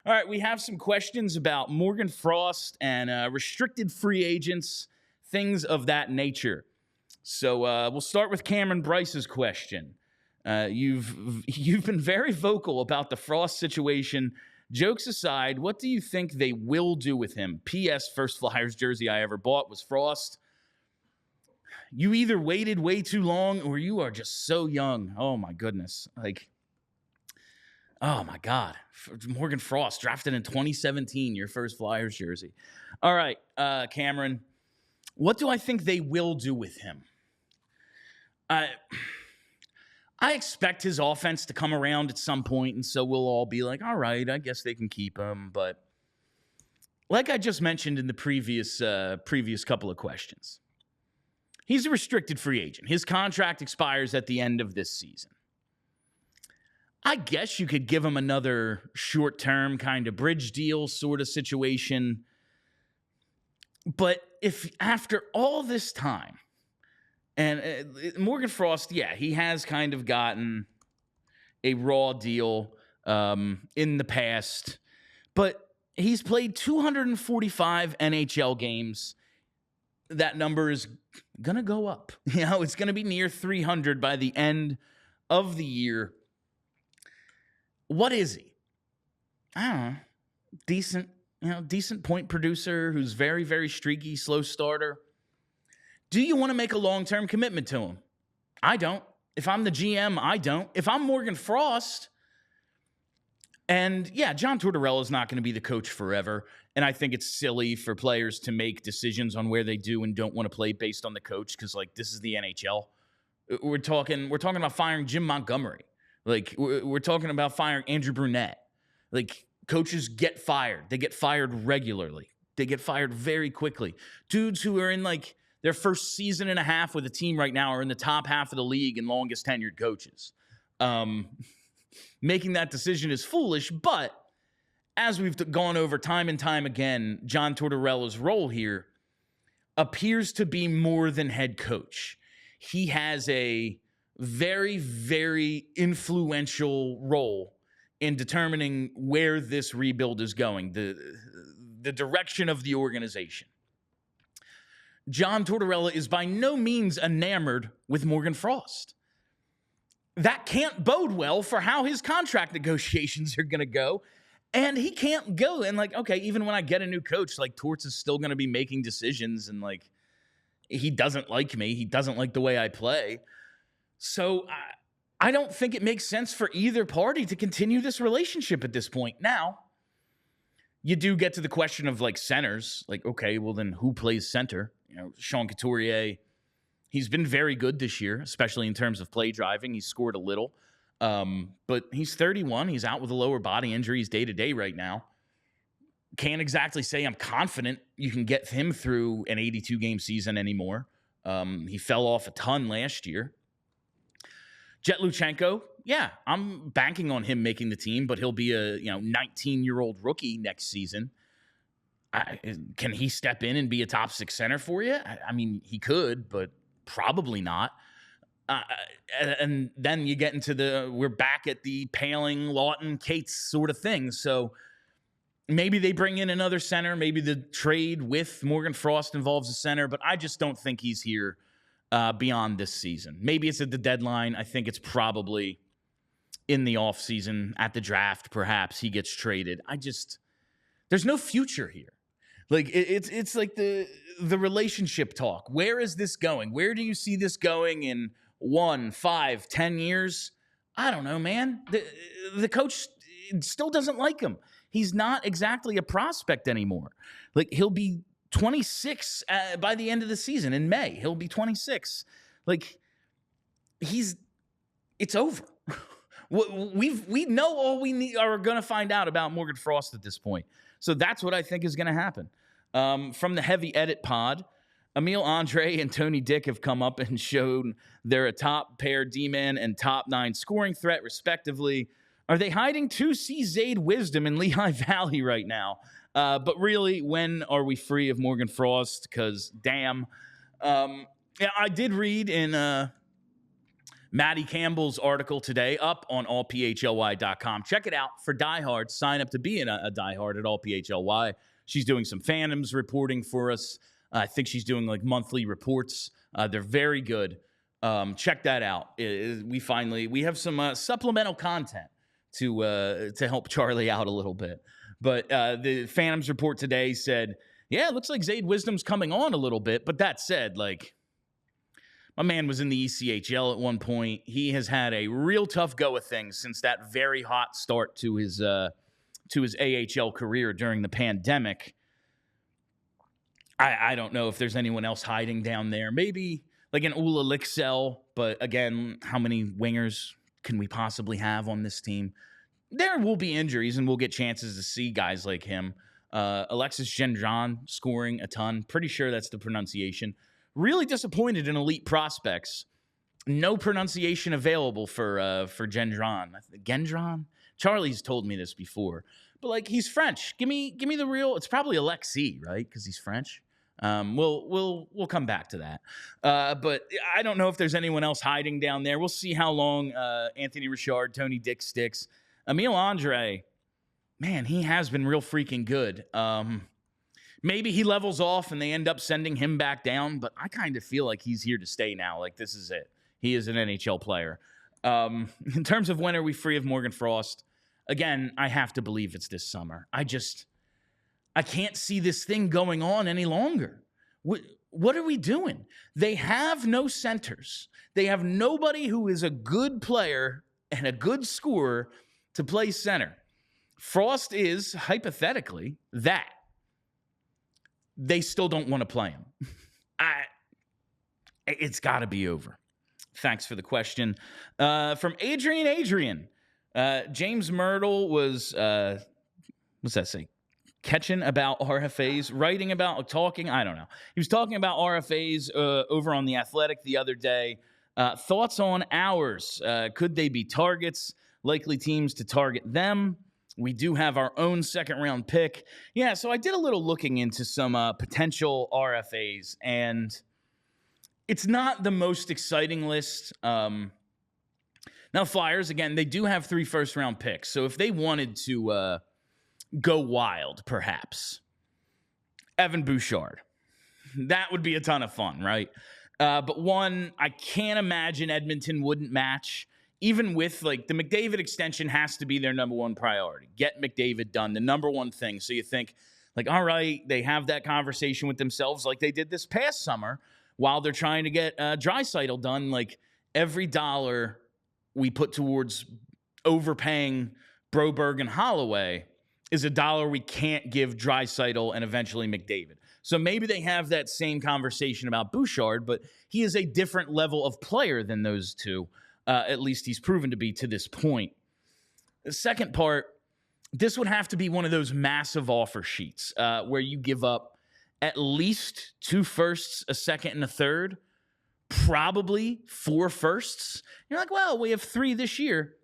All right, we have some questions about Morgan Frost and restricted free agents, things of that nature. So we'll start with Cameron Bryce's question. You've been very vocal about the Frost situation. Jokes aside, what do you think they will do with him? P.S. First Flyers jersey I ever bought was Frost. You either waited way too long or you are just so young. Oh, my goodness. Oh, my God. Morgan Frost, drafted in 2017, your first Flyers jersey. All right, Cameron, what do I think they will do with him? I expect his offense to come around at some point, and so we'll all be like, all right, I guess they can keep him. But like I just mentioned in the previous couple of questions, he's a restricted free agent. His contract expires at the end of this season. I guess you could give him another short-term kind of bridge deal sort of situation. But if after all this time, and Morgan Frost, yeah, he has kind of gotten a raw deal in the past, but he's played 245 NHL games. That number is going to go up. It's going to be near 300 by the end of the year. What is he? I don't know. Decent point producer who's very, very streaky, slow starter. Do you want to make a long-term commitment to him? I don't. If I'm the GM, I don't. If I'm Morgan Frost, and yeah, John Tortorella is not going to be the coach forever, and I think it's silly for players to make decisions on where they do and don't want to play based on the coach because, this is the NHL. We're talking about firing Jim Montgomery. We're talking about firing Andrew Brunette. Coaches get fired. They get fired regularly. They get fired very quickly. Dudes who are in, their first season and a half with a team right now are in the top half of the league and longest tenured coaches. Making that decision is foolish, but as we've gone over time and time again, John Tortorella's role here appears to be more than head coach. He has a very, very influential role in determining where this rebuild is going, the direction of the organization. John Tortorella is by no means enamored with Morgan Frost. That can't bode well for how his contract negotiations are going to go. And he can't go and okay, even when I get a new coach, Torts is still going to be making decisions and he doesn't like me. He doesn't like the way I play. So I don't think it makes sense for either party to continue this relationship at this point. Now, you do get to the question of centers. Okay, well then who plays center? Sean Couturier, he's been very good this year, especially in terms of play driving. He's scored a little, but he's 31. He's out with a lower body injury. He's day-to-day right now. Can't exactly say I'm confident you can get him through an 82-game season anymore. He fell off a ton last year. Jet Luchenko, yeah, I'm banking on him making the team, but he'll be a 19-year-old rookie next season. Can he step in and be a top six center for you? I mean, he could, but probably not. And then you get into we're back at the Paling, Lawton, Cates sort of thing. So maybe they bring in another center. Maybe the trade with Morgan Frost involves a center, but I just don't think he's here beyond this season. Maybe it's at the deadline. I think it's probably in the offseason, at the draft, perhaps he gets traded. There's no future here. It's like the relationship talk. Where is this going? Where do you see this going in 1, 5, 10 years? I don't know, man. The coach still doesn't like him. He's not exactly a prospect anymore. He'll be 26 by the end of the season in May. He'll be 26. It's over. We know all we are going to find out about Morgan Frost at this point. So that's what I think is going to happen. From the Heavy Edit Pod, Emile Andre and Tony Dick have come up and shown they're a top pair D-man and top 9 scoring threat, respectively. Are they hiding 2C Zayd Wisdom in Lehigh Valley right now? But really, when are we free of Morgan Frost? Because, damn. I did read in Maddie Campbell's article today up on allphly.com. Check it out for diehards. Sign up to be a diehard at allphly. She's doing some fandoms reporting for us. I think she's doing like monthly reports. They're very good. Check that out. We have some supplemental content to help Charlie out a little bit. But the fandoms report today said, yeah, it looks like Zayd Wisdom's coming on a little bit. But that said, like, my man was in the ECHL at one point. He has had a real tough go of things since that very hot start to his AHL career during the pandemic. I don't know if there's anyone else hiding down there. Maybe like an Ula Lixell, but again, how many wingers can we possibly have on this team? There will be injuries, and we'll get chances to see guys like him. Alexis Gendron scoring a ton. Pretty sure that's the pronunciation. Really disappointed in elite prospects. No pronunciation available for Gendron. Gendron? Charlie's told me this before. But like, he's French. Give me the real. It's probably Alexis, right? Because he's French. We'll come back to that. But I don't know if there's anyone else hiding down there. We'll see how long Anthony Richard, Tony Dick sticks. Emile Andre, man, he has been real freaking good. Maybe he levels off and they end up sending him back down, but I kind of feel like he's here to stay now. Like, this is it. He is an NHL player. In terms of when are we free of Morgan Frost, again, I have to believe it's this summer. I can't see this thing going on any longer. What are we doing? They have no centers. They have nobody who is a good player and a good scorer to play center. Frost is, hypothetically, that. They still don't want to play him. It's got to be over. Thanks for the question. From Adrian. James Myrtle was, what's that say? Catching about RFAs, writing about, talking, I don't know. He was talking about RFAs over on The Athletic the other day. Thoughts on ours? Could they be targets? Likely teams to target them. We do have our own second-round pick. Yeah, so I did a little looking into some potential RFAs, and it's not the most exciting list. Now, Flyers, again, they do have 3 first-round picks, so if they wanted to go wild, perhaps, Evan Bouchard, that would be a ton of fun, right? But one, I can't imagine Edmonton wouldn't match. Even with, like, the McDavid extension has to be their number one priority. Get McDavid done, the number one thing. So you think, like, all right, they have that conversation with themselves like they did this past summer while they're trying to get Draisaitl done. Like, every dollar we put towards overpaying Broberg and Holloway is a dollar we can't give Draisaitl and eventually McDavid. So maybe they have that same conversation about Bouchard, but he is a different level of player than those two. At least he's proven to be to this point. The second part, this would have to be one of those massive offer sheets where you give up at least 2 firsts, a second, and a third, probably 4 firsts. You're like, well, we have 3 this year.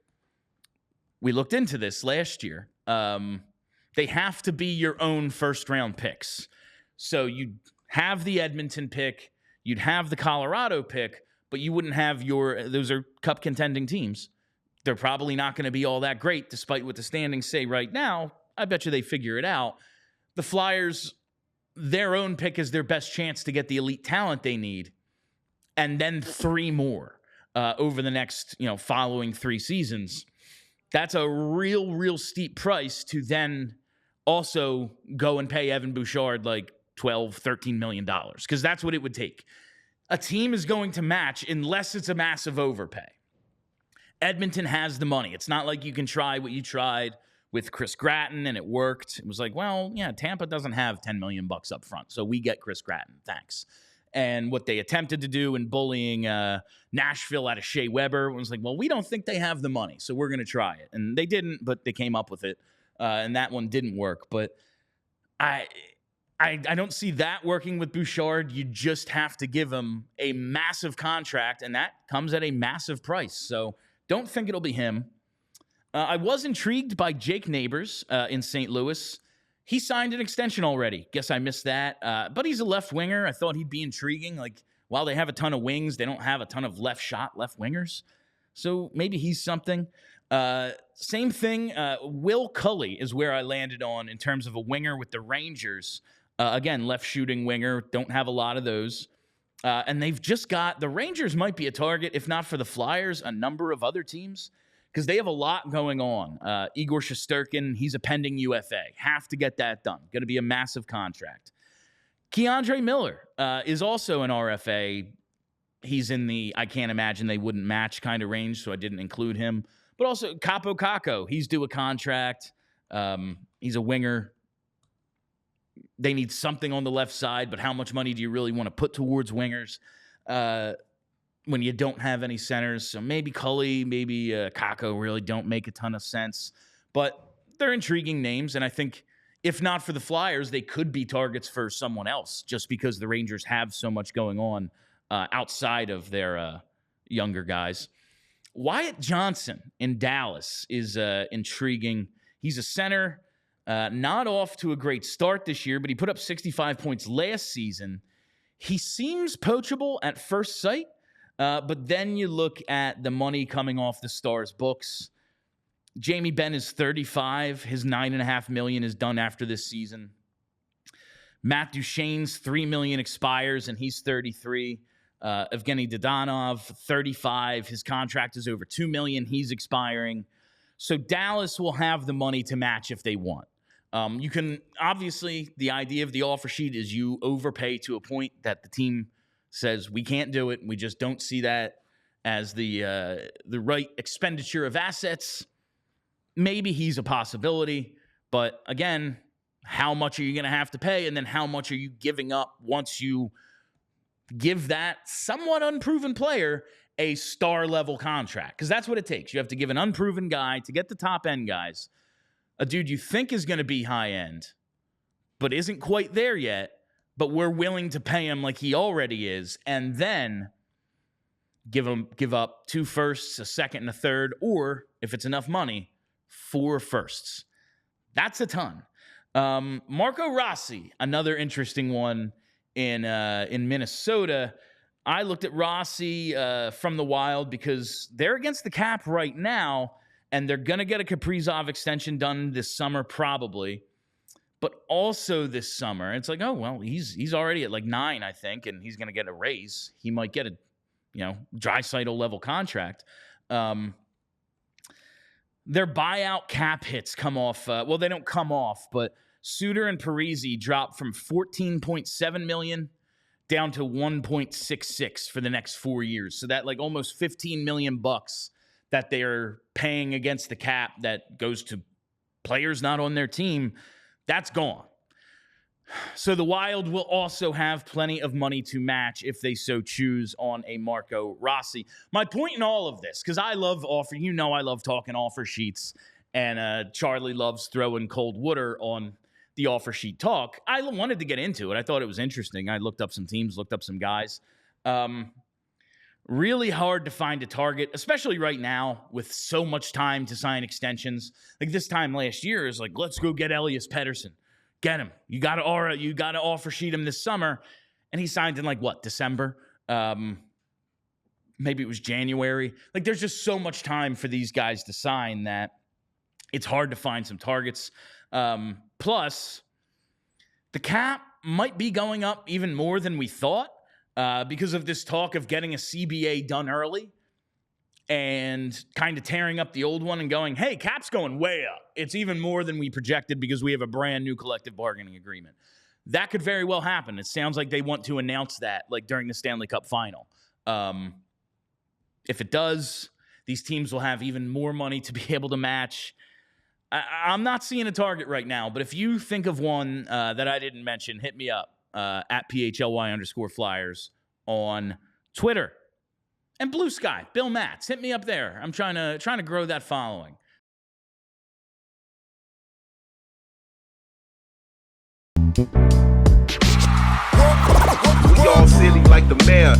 We looked into this last year. They have to be your own first-round picks. So you'd have the Edmonton pick, you'd have the Colorado pick, but you wouldn't have those are cup contending teams. They're probably not going to be all that great, despite what the standings say right now. I bet you they figure it out. The Flyers, their own pick is their best chance to get the elite talent they need, and then 3 more over the next, following 3 seasons. That's a real steep price to then also go and pay Evan Bouchard like $12, $13 million, because that's what it would take. A team is going to match unless it's a massive overpay. Edmonton has the money. It's not like you can try what you tried with Chris Gratton and it worked. It was like, well, yeah, Tampa doesn't have $10 million up front, so we get Chris Gratton. Thanks. And what they attempted to do in bullying Nashville out of Shea Weber was like, well, we don't think they have the money, so we're going to try it. And they didn't, but they came up with it, and that one didn't work. But I don't see that working with Bouchard. You just have to give him a massive contract, and that comes at a massive price. So don't think it'll be him. I was intrigued by Jake Neighbors in St. Louis. He signed an extension already. Guess I missed that. But he's a left winger. I thought he'd be intriguing. Like, while they have a ton of wings, they don't have a ton of left wingers. So maybe he's something. Same thing. Will Cully is where I landed on in terms of a winger with the Rangers. Again, left shooting winger. Don't have a lot of those. And they've just got, the Rangers might be a target, if not for the Flyers, a number of other teams, because they have a lot going on. Igor Shesterkin, he's a pending UFA. Have to get that done. Going to be a massive contract. Keandre Miller is also an RFA. He's in the, I can't imagine they wouldn't match kind of range, so I didn't include him. But also Capo Caco, he's due a contract. He's a winger. They need something on the left side, but how much money do you really want to put towards wingers when you don't have any centers? So maybe Cully, maybe Caco really don't make a ton of sense. But they're intriguing names, and I think if not for the Flyers, they could be targets for someone else just because the Rangers have so much going on outside of their younger guys. Wyatt Johnson in Dallas is intriguing. He's a center. Not off to a great start this year, but he put up 65 points last season. He seems poachable at first sight, but then you look at the money coming off the Stars books. Jamie Benn is 35. His $9.5 million is done after this season. Matt Duchene's $3 million expires, and he's 33. Evgeny Dodonov, 35. His contract is over $2 million. He's expiring. So Dallas will have the money to match if they want. You can, obviously, the idea of the offer sheet is you overpay to a point that the team says, we can't do it. We just don't see that as the right expenditure of assets. Maybe he's a possibility. But again, how much are you going to have to pay? And then how much are you giving up once you give that somewhat unproven player a star-level contract? Because that's what it takes. You have to give an unproven guy to get the top-end guys, a dude you think is going to be high-end, but isn't quite there yet, but we're willing to pay him like he already is, and then give up 2 firsts, a second, and a third, or, if it's enough money, 4 firsts. That's a ton. Marco Rossi, another interesting one in Minnesota. I looked at Rossi from the Wild because they're against the cap right now, and they're going to get a Kaprizov extension done this summer probably, but also this summer. It's like, oh, well, he's already at like 9, I think, and he's going to get a raise. He might get a, Draisaitl level contract. Their buyout cap hits come off. Well, they don't come off, but Suter and Parise dropped from $14.7 million down to 1.66 for the next 4 years. So that like almost $15 million that they're paying against the cap that goes to players not on their team, that's gone. So the Wild will also have plenty of money to match if they so choose on a Marco Rossi. My point in all of this, because I love I love talking offer sheets, and Charlie loves throwing cold water on the offer sheet talk. I wanted to get into it. I thought it was interesting. I looked up some teams, looked up some guys. Really hard to find a target, especially right now with so much time to sign extensions. Like this time last year is like, let's go get Elias Pettersson. Get him. You got to offer sheet him this summer. And he signed in December? Maybe it was January. Like there's just so much time for these guys to sign that it's hard to find some targets. Plus, the cap might be going up even more than we thought because of this talk of getting a CBA done early and kind of tearing up the old one and going, hey, cap's going way up. It's even more than we projected because we have a brand new collective bargaining agreement. That could very well happen. It sounds like they want to announce that during the Stanley Cup final. If it does, these teams will have even more money to be able to match. I'm not seeing a target right now, but if you think of one that I didn't mention, hit me up at PHLY_Flyers on Twitter. And Blue Sky, Bill Matz, hit me up there. I'm trying to grow that following. We all silly like the mayor.